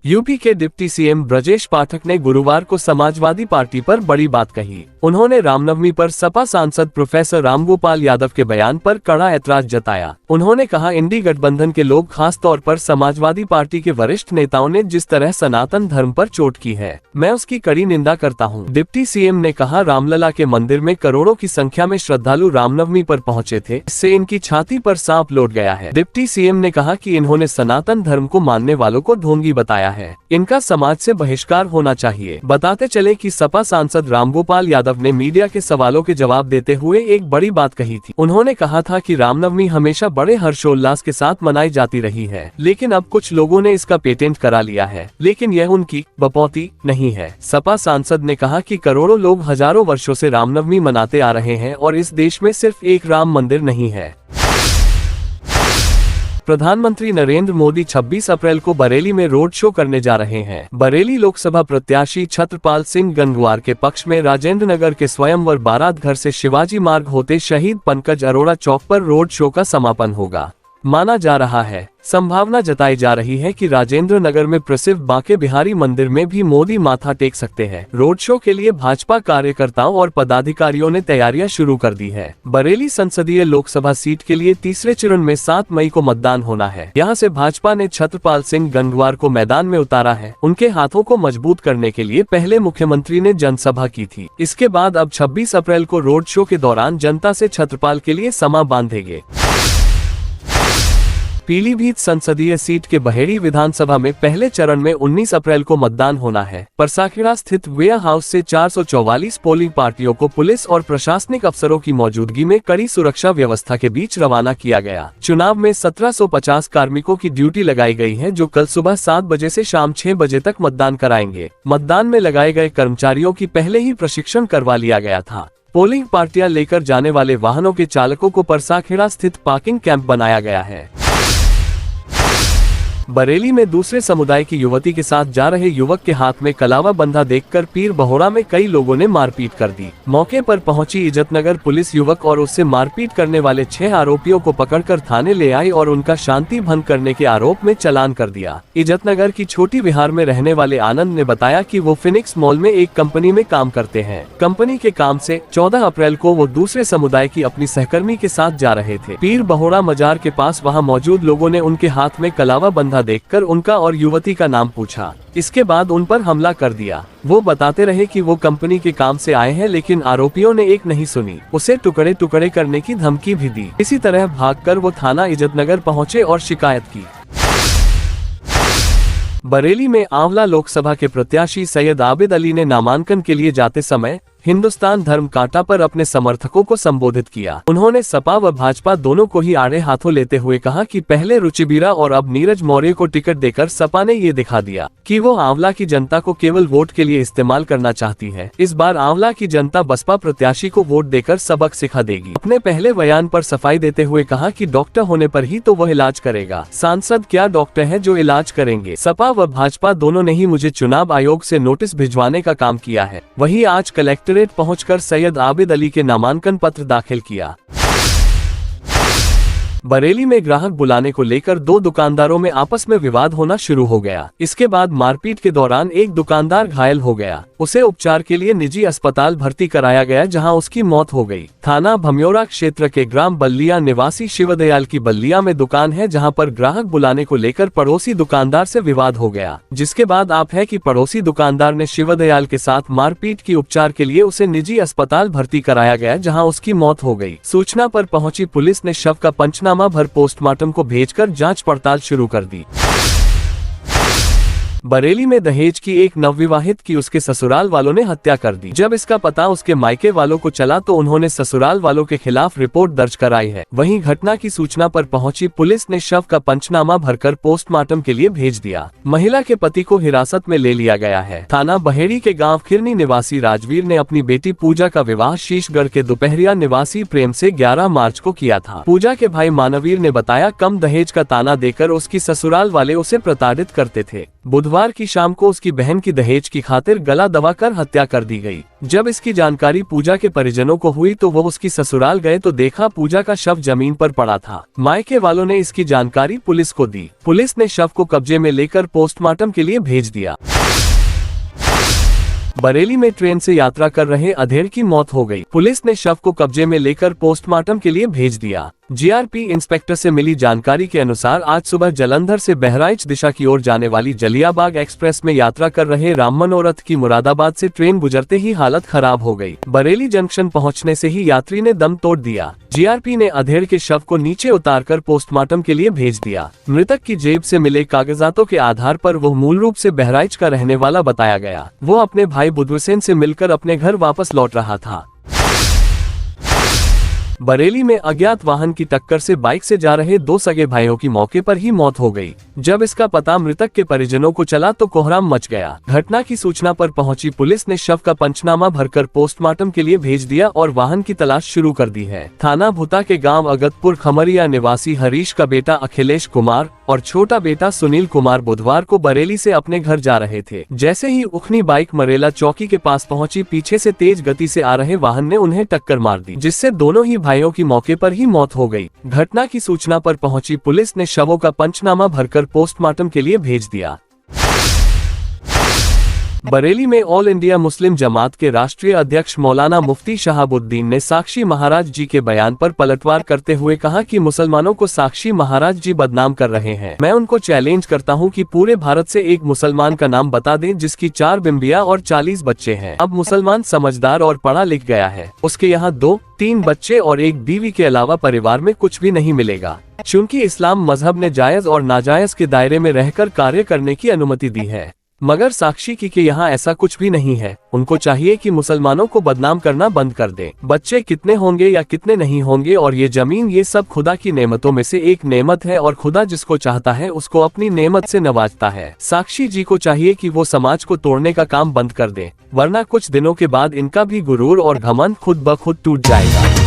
UP के deputy CM Brajesh Pathak ने गुरुवार को समाजवादी पार्टी पर बड़ी बात कही। उन्होंने रामनवमी पर सपा सांसद प्रोफेसर रामगोपाल यादव के बयान पर कड़ा ऐतराज जताया। उन्होंने कहा, इंडी गठबंधन के लोग, खास तौर पर समाजवादी पार्टी के वरिष्ठ नेताओं ने जिस तरह सनातन धर्म पर चोट की है, मैं उसकी कड़ी निंदा करता हूं। डिप्टी सीएम ने कहा, रामलला के मंदिर में करोड़ों की संख्या में श्रद्धालु रामनवमी पर पहुंचे थे, इससे इनकी छाती पर सांप लौट गया है। डिप्टी सीएम ने कहा कि इन्होंने सनातन धर्म को मानने वालों को ढोंगी बताया है, इनका समाज से बहिष्कार होना चाहिए। बताते चले कि सपा सांसद रामगोपाल यादव ने मीडिया के सवालों के जवाब देते हुए एक बड़ी बात कही थी। उन्होंने कहा था कि रामनवमी हमेशा बड़े हर्षोल्लास के साथ मनाई जाती रही है, लेकिन अब कुछ लोगों ने इसका पेटेंट करा लिया है, लेकिन यह उनकी बपौती नहीं है। सपा सांसद ने कहा कि करोड़ों लोग हजारों वर्षों से रामनवमी मनाते आ रहे हैं और इस देश में सिर्फ एक राम मंदिर नहीं है। प्रधानमंत्री नरेंद्र मोदी 26 अप्रैल को बरेली में रोड शो करने जा रहे हैं। बरेली लोकसभा प्रत्याशी छत्रपाल सिंह गंगवार के पक्ष में राजेंद्र नगर के स्वयंवर बारात घर से शिवाजी मार्ग होते शहीद पंकज अरोड़ा चौक पर रोड शो का समापन होगा। माना जा रहा है, संभावना जताई जा रही है कि राजेंद्र नगर में प्रसिद्ध बांके बिहारी मंदिर में भी मोदी माथा टेक सकते हैं। रोड शो के लिए भाजपा कार्यकर्ताओं और पदाधिकारियों ने तैयारियां शुरू कर दी है। बरेली संसदीय लोकसभा सीट के लिए तीसरे चरण में 7 मई को मतदान होना है। यहां से भाजपा ने छत्रपाल सिंह गंगवार को मैदान में उतारा है। उनके हाथों को मजबूत करने के लिए पहले मुख्यमंत्री ने जनसभा की थी। इसके बाद अब 26 अप्रैल को रोड शो के दौरान जनता से छत्रपाल के लिए समा बांधेंगे। पीलीभीत संसदीय सीट के बहेड़ी विधानसभा में पहले चरण में 19 अप्रैल को मतदान होना है। परसाखेड़ा स्थित वेयर हाउस से 444 पोलिंग पार्टियों को पुलिस और प्रशासनिक अफसरों की मौजूदगी में कड़ी सुरक्षा व्यवस्था के बीच रवाना किया गया। चुनाव में 1750 कार्मिकों की ड्यूटी लगाई गई है, जो कल सुबह 7 बजे से शाम 6 बजे तक मतदान कराएंगे। मतदान में लगाए गए कर्मचारियों की पहले ही प्रशिक्षण करवा लिया गया था। पोलिंग पार्टियां लेकर जाने वाले वाहनों के चालकों को परसाखेड़ा स्थित पार्किंग कैंप बनाया गया है। बरेली में दूसरे समुदाय की युवती के साथ जा रहे युवक के हाथ में कलावा बंधा देखकर पीर बहोरा में कई लोगों ने मारपीट कर दी। मौके पर पहुंची इज्जतनगर पुलिस युवक और उससे मारपीट करने वाले 6 आरोपियों को पकड़कर थाने ले आई और उनका शांति भंग करने के आरोप में चालान कर दिया। इज्जतनगर की छोटी विहार में रहने वाले आनंद ने बताया कि वो फिनिक्स मॉल में एक कंपनी में काम करते हैं। कंपनी के काम से 14 अप्रैल को वो दूसरे समुदाय की अपनी सहकर्मी के साथ जा रहे थे। पीर बहोरा मजार के पास वहाँ मौजूद लोगों ने उनके हाथ में कलावा बंधा देखकर उनका और युवती का नाम पूछा। इसके बाद उन पर हमला कर दिया। वो बताते रहे कि वो कंपनी के काम से आए हैं, लेकिन आरोपियों ने एक नहीं सुनी, उसे टुकड़े टुकड़े करने की धमकी भी दी। इसी तरह भागकर वो थाना इज्जतनगर पहुंचे और शिकायत की। बरेली में आंवला लोकसभा के प्रत्याशी सैयद आबिद अली ने नामांकन के लिए जाते समय हिंदुस्तान धर्म कांटा पर अपने समर्थकों को संबोधित किया। उन्होंने सपा व भाजपा दोनों को ही आड़े हाथों लेते हुए कहा कि पहले रुचिबीरा और अब नीरज मौर्य को टिकट देकर सपा ने ये दिखा दिया कि वो आंवला की जनता को केवल वोट के लिए इस्तेमाल करना चाहती है। इस बार आंवला की जनता बसपा प्रत्याशी को वोट देकर सबक सिखा देगी। अपने पहले बयान पर सफाई देते हुए कहा कि डॉक्टर होने पर ही तो वह इलाज करेगा, सांसद क्या डॉक्टर है जो इलाज करेंगे। सपा व भाजपा दोनों ने ही मुझे चुनाव आयोग से नोटिस भिजवाने का काम किया है। वही आज कलेक्टरेट पहुंचकर सैयद आबिद अली के नामांकन पत्र दाखिल किया। बरेली में ग्राहक बुलाने को लेकर 2 दुकानदारों में आपस में विवाद होना शुरू हो गया। इसके बाद मारपीट के दौरान एक दुकानदार घायल हो गया। उसे उपचार के लिए निजी अस्पताल भर्ती कराया गया, जहां उसकी मौत हो गई। थाना भम्योरा क्षेत्र के ग्राम बल्लिया निवासी शिवदयाल की बल्लिया में दुकान है, जहां पर ग्राहक बुलाने को लेकर पड़ोसी दुकानदार से विवाद हो गया। जिसके बाद आप है कि पड़ोसी दुकानदार ने शिवदयाल के साथ मारपीट की उपचार के लिए उसे निजी अस्पताल भर्ती कराया गया, जहाँ उसकी मौत हो गई। सूचना पर पहुंची पुलिस ने शव का पंचनामा भर पोस्टमार्टम को भेजकर जांच पड़ताल शुरू कर दी। बरेली में दहेज की एक नवविवाहित की उसके ससुराल वालों ने हत्या कर दी। जब इसका पता उसके मायके वालों को चला तो उन्होंने ससुराल वालों के खिलाफ रिपोर्ट दर्ज कराई है। वहीं घटना की सूचना पर पहुंची पुलिस ने शव का पंचनामा भरकर पोस्टमार्टम के लिए भेज दिया। महिला के पति को हिरासत में ले लिया गया है। थाना बहेड़ी के गांव खिरनी निवासी राजवीर ने अपनी बेटी पूजा का विवाह शीशगढ़ के दोपहरिया निवासी प्रेम से 11 मार्च को किया था। पूजा के भाई मानवीर ने बताया, कम दहेज का ताना देकर उसकी ससुराल वाले उसे प्रताड़ित करते थे। बुधवार बुधवार की शाम को उसकी बहन की दहेज की खातिर गला दबाकर हत्या कर दी गई। जब इसकी जानकारी पूजा के परिजनों को हुई तो वो उसकी ससुराल गए तो देखा पूजा का शव जमीन पर पड़ा था। मायके वालों ने इसकी जानकारी पुलिस को दी। पुलिस ने शव को कब्जे में लेकर पोस्टमार्टम के लिए भेज दिया। बरेली में ट्रेन से यात्रा कर रहे अधेड़ की मौत हो गई। पुलिस ने शव को कब्जे में लेकर पोस्टमार्टम के लिए भेज दिया। जीआरपी इंस्पेक्टर से मिली जानकारी के अनुसार आज सुबह जालंधर से बहराइच दिशा की ओर जाने वाली जलियाबाग एक्सप्रेस में यात्रा कर रहे राम मनोरथ की मुरादाबाद से ट्रेन गुजरते ही हालत खराब हो गई। बरेली जंक्शन पहुंचने से ही यात्री ने दम तोड़ दिया। जीआरपी ने अधेड़ के शव को नीचे उतारकर पोस्टमार्टम के लिए भेज दिया। मृतक की जेब से मिले कागजातों के आधार पर वो मूल रूप से बहराइच का रहने वाला बताया गया। वो अपने भाई बुधवसेन से मिलकर अपने घर वापस लौट रहा था। बरेली में अज्ञात वाहन की टक्कर से बाइक से जा रहे दो सगे भाइयों की मौके पर ही मौत हो गई। जब इसका पता मृतक के परिजनों को चला तो कोहराम मच गया। घटना की सूचना पर पहुंची पुलिस ने शव का पंचनामा भरकर पोस्टमार्टम के लिए भेज दिया और वाहन की तलाश शुरू कर दी है। थाना भुता के गांव अगतपुर खमरिया निवासी हरीश का बेटा अखिलेश कुमार और छोटा बेटा सुनील कुमार बुधवार को बरेली से अपने घर जा रहे थे। जैसे ही उखनी बाइक मरेला चौकी के पास पहुंची, पीछे से तेज गति से आ रहे वाहन ने उन्हें टक्कर मार दी, जिससे दोनों ही भाइयों की मौके पर ही मौत हो गई। घटना की सूचना पर पहुंची पुलिस ने शवों का पंचनामा भरकर पोस्टमार्टम के लिए भेज दिया। बरेली में ऑल इंडिया मुस्लिम जमात के राष्ट्रीय अध्यक्ष मौलाना मुफ्ती शहाबुद्दीन ने साक्षी महाराज जी के बयान पर पलटवार करते हुए कहा कि मुसलमानों को साक्षी महाराज जी बदनाम कर रहे हैं। मैं उनको चैलेंज करता हूं कि पूरे भारत से एक मुसलमान का नाम बता दें जिसकी 4 बिंबिया और 40 बच्चे हैं। अब मुसलमान समझदार और पढ़ा लिख गया है, उसके यहाँ 2-3 बच्चे और एक बीवी के अलावा परिवार में कुछ भी नहीं मिलेगा, क्योंकि इस्लाम मजहब ने जायज और नाजायज के दायरे में रहकर कार्य करने की अनुमति दी है। मगर साक्षी की के यहाँ ऐसा कुछ भी नहीं है। उनको चाहिए कि मुसलमानों को बदनाम करना बंद कर दें। बच्चे कितने होंगे या कितने नहीं होंगे और ये जमीन, ये सब खुदा की नेमतों में से एक नेमत है और खुदा जिसको चाहता है उसको अपनी नेमत से नवाजता है। साक्षी जी को चाहिए कि वो समाज को तोड़ने का काम बंद कर दें, वरना कुछ दिनों के बाद इनका भी गुरूर और घमंड खुद ब खुद टूट जाएगा।